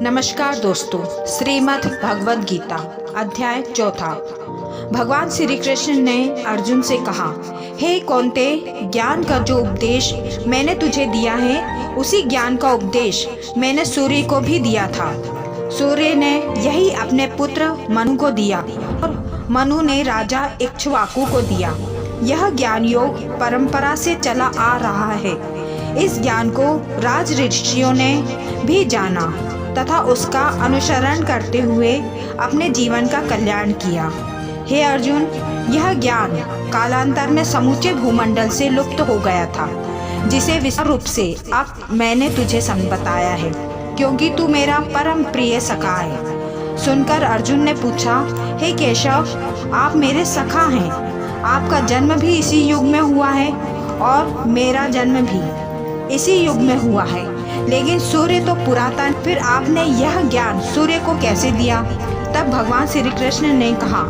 नमस्कार दोस्तों, श्रीमद् भगवद गीता अध्याय 4। भगवान श्री कृष्ण ने अर्जुन से कहा, हे कौन्ते, ज्ञान का जो उपदेश मैंने तुझे दिया है उसी ज्ञान का उपदेश मैंने सूर्य को भी दिया था। सूर्य ने यही अपने पुत्र मनु को दिया और मनु ने राजा इक्ष्वाकु को दिया। यह ज्ञान योग परंपरा से चला आ रहा है। इस ज्ञान को राज ऋषियों ने भी जाना तथा उसका अनुसरण करते हुए अपने जीवन का कल्याण किया। हे अर्जुन, यह ज्ञान कालांतर में समूचे भूमंडल से लुप्त हो गया था, जिसे विस्तार रूप से अब मैंने तुझे बताया है, क्योंकि तू मेरा परम प्रिय सखा है। सुनकर अर्जुन ने पूछा, हे केशव, आप मेरे सखा हैं। आपका जन्म भी इसी युग में हुआ है और मेरा जन्म भी इसी युग में हुआ है, लेकिन सूर्य तो पुरातन, फिर आपने यह ज्ञान सूर्य को कैसे दिया? तब भगवान श्री कृष्ण ने कहा,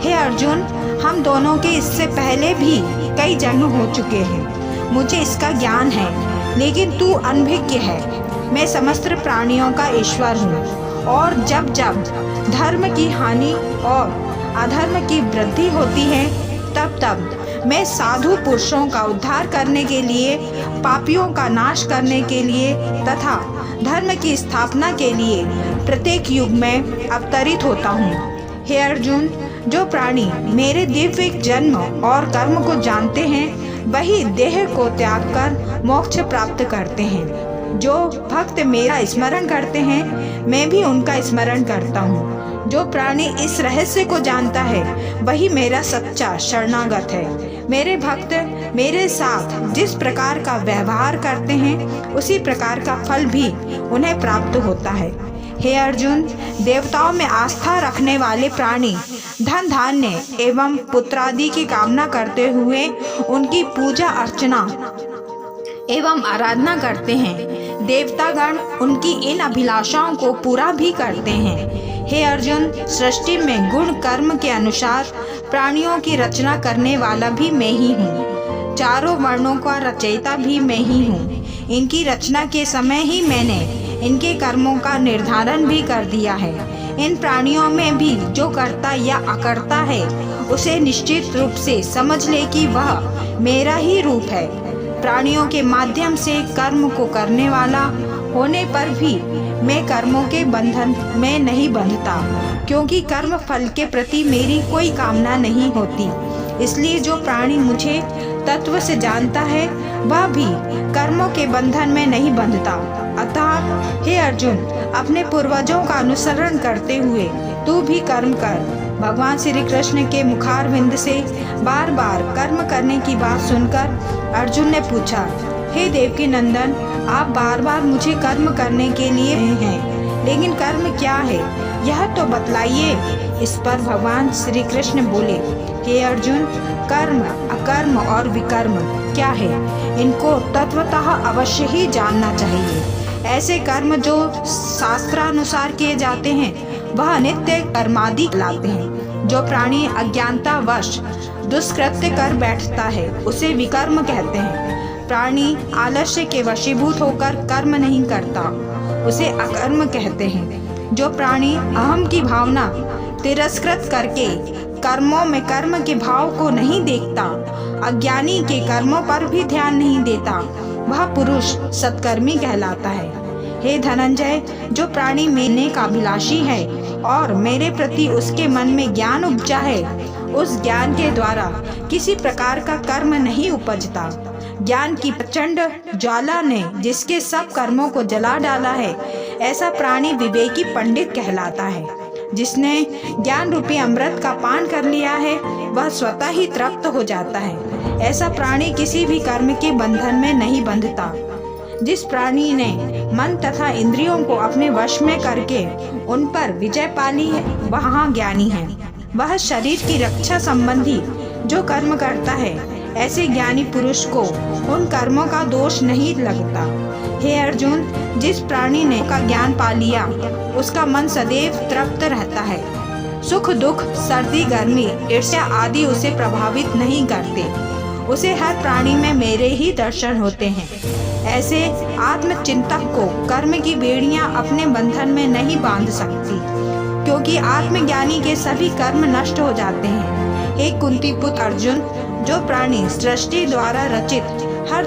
हे अर्जुन, हम दोनों के इससे पहले भी कई जन्म हो चुके हैं। मुझे इसका ज्ञान है, लेकिन तू अनभिज्ञ है। मैं समस्त प्राणियों का ईश्वर हूँ और जब जब धर्म की हानि और अधर्म की वृद्धि होती है तब तब मैं साधु पुरुषों का उद्धार करने के लिए, पापियों का नाश करने के लिए तथा धर्म की स्थापना के लिए प्रत्येक युग में अवतरित होता हूँ। हे अर्जुन, जो प्राणी मेरे दिव्य जन्म और कर्म को जानते हैं वही देह को त्याग कर मोक्ष प्राप्त करते हैं। जो भक्त मेरा स्मरण करते हैं मैं भी उनका स्मरण करता हूँ। जो प्राणी इस रहस्य को जानता है वही मेरा सच्चा शरणागत है। मेरे भक्त मेरे साथ जिस प्रकार का व्यवहार करते हैं उसी प्रकार का फल भी उन्हें प्राप्त होता है। हे अर्जुन, देवताओं में आस्था रखने वाले प्राणी धन धान्य एवं पुत्रादि की कामना करते हुए उनकी पूजा अर्चना एवं आराधना करते हैं। देवतागण उनकी इन अभिलाषाओं को पूरा भी करते हैं। हे अर्जुन, सृष्टि में गुण कर्म के अनुसार प्राणियों की रचना करने वाला भी मैं ही हूँ। चारों वर्णों का रचयिता भी मैं ही हूँ। इनकी रचना के समय ही मैंने इनके कर्मों का निर्धारण भी कर दिया है। इन प्राणियों में भी जो कर्ता या अकर्ता है उसे निश्चित रूप से समझ ले कि वह मेरा ही रूप है। प्राणियों के माध्यम से कर्म को करने वाला होने पर भी मैं कर्मों के बंधन में नहीं बंधता, क्योंकि कर्म फल के प्रति मेरी कोई कामना नहीं होती। इसलिए जो प्राणी मुझे तत्व से जानता है वह भी कर्मों के बंधन में नहीं बंधता। अतः हे अर्जुन, अपने पूर्वजों का अनुसरण करते हुए तू भी कर्म कर। भगवान श्री कृष्ण के मुखारविंद से बार बार कर्म करने की बात सुनकर अर्जुन ने पूछा, हे देवकी नंदन, आप बार बार मुझे कर्म करने के लिए हैं, लेकिन कर्म क्या है यह तो बतलाइए। इस पर भगवान श्री कृष्ण बोले, हे अर्जुन, कर्म, अकर्म और विकर्म क्या है, इनको तत्वतः अवश्य ही जानना चाहिए। ऐसे कर्म जो शास्त्रानुसार किए जाते हैं वह नित्य कर्मादि कहलाते हैं। जो प्राणी अज्ञानतावश दुष्कृत्य कर बैठता है उसे विकर्म कहते हैं। प्राणी आलस्य के वशीभूत होकर कर्म नहीं करता उसे अकर्म कहते हैं। जो प्राणी अहम की भावना तिरस्कृत करके कर्मों में कर्म के भाव को नहीं देखता, अज्ञानी के कर्मों पर भी ध्यान नहीं देता, वह पुरुष सत्कर्मी कहलाता है। हे धनंजय, जो प्राणी मेरे का अभिलाषी है और मेरे प्रति उसके मन में ज्ञान उपजा है, उस ज्ञान के द्वारा किसी प्रकार का कर्म नहीं उपजता। ज्ञान की प्रचंड ज्वाला ने जिसके सब कर्मों को जला डाला है, ऐसा प्राणी विवेकी पंडित कहलाता है। जिसने ज्ञान रूपी अमृत का पान कर लिया है वह स्वतः ही तृप्त हो जाता है। ऐसा प्राणी किसी भी कर्म के बंधन में नहीं बंधता। जिस प्राणी ने मन तथा इंद्रियों को अपने वश में करके उन पर विजय पाली है वह ज्ञानी है। वह शरीर की रक्षा संबंधी जो कर्म करता है, ऐसे ज्ञानी पुरुष को उन कर्मों का दोष नहीं लगता। हे अर्जुन, जिस प्राणी ने का ज्ञान पा लिया उसका मन सदैव तृप्त रहता है। सुख दुख, सर्दी गर्मी, ईर्ष्या आदि उसे प्रभावित नहीं करते। उसे हर प्राणी में मेरे ही दर्शन होते हैं। ऐसे आत्मचिंतक को कर्म की बेड़ियां अपने बंधन में नहीं बांध सकती, क्योंकि आत्मज्ञानी के सभी कर्म नष्ट हो जाते हैं। हे कुंती पुत्र अर्जुन, जो प्राणी सृष्टि द्वारा रचित हर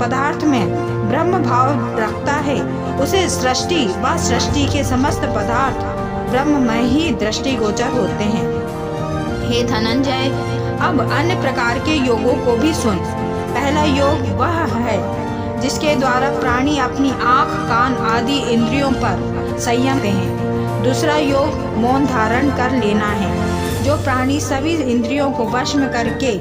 पदार्थ में ब्रह्म भाव रखता है, उसे सृष्टि व सृष्टि के समस्त पदार्थ ब्रह्ममय ही दृष्टिगोचर होते हैं। हे धनंजय, अब अन्य प्रकार के योगों को भी सुन। पहला योग वह है जिसके द्वारा प्राणी अपनी आँख, कान आदि इंद्रियों पर संयम हैं। दूसरा योग मौन धारण कर लेना है। जो प्राणी सभी इंद्रियों को वश में करके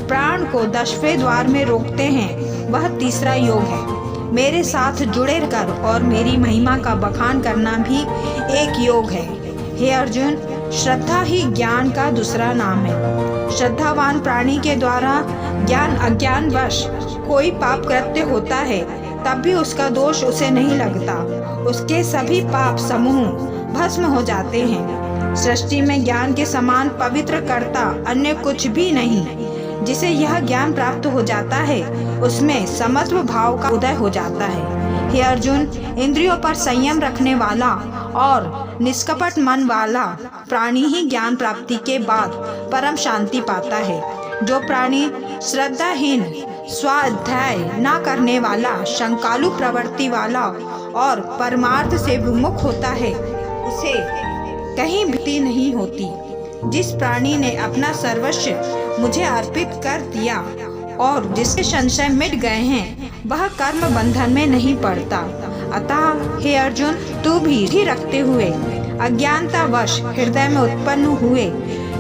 प्राण को 10वें द्वार में रोकते हैं, वह तीसरा योग है। मेरे साथ जुड़े कर और मेरी महिमा का बखान करना भी एक योग है। हे अर्जुन, श्रद्धा ही ज्ञान का दूसरा नाम है। श्रद्धावान प्राणी के द्वारा ज्ञान अज्ञानवश कोई पाप कृत्य होता है, तब भी उसका दोष उसे नहीं लगता। उसके सभी पाप समूह भस्म हो जाते हैं। सृष्टि में ज्ञान के समान पवित्र करता अन्य कुछ भी नहीं। जिसे यह ज्ञान प्राप्त हो जाता है, उसमें समत्व भाव का उदय हो जाता है। हे अर्जुन, इंद्रियों पर संयम रखने वाला और निष्कपट मन वाला प्राणी ही ज्ञान प्राप्ति के बाद परम शांति पाता है। जो प्राणी श्रद्धाहीन, स्वाध्याय न करने वाला, शंकालु प्रवृत्ति वाला और परमार्थ से विमुख होता है, उसे कहीं भीति नहीं होती। जिस प्राणी ने अपना सर्वस्व मुझे अर्पित कर दिया और जिसके संशय मिट गए हैं, वह कर्म बंधन में नहीं पड़ता। अतः हे अर्जुन, तू भी रखते हुए अज्ञानतावश हृदय में उत्पन्न हुए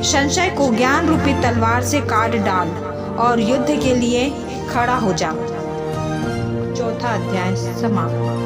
संशय को ज्ञान रूपी तलवार से काट डाल और युद्ध के लिए खड़ा हो जा। चौथा अध्याय समाप्त।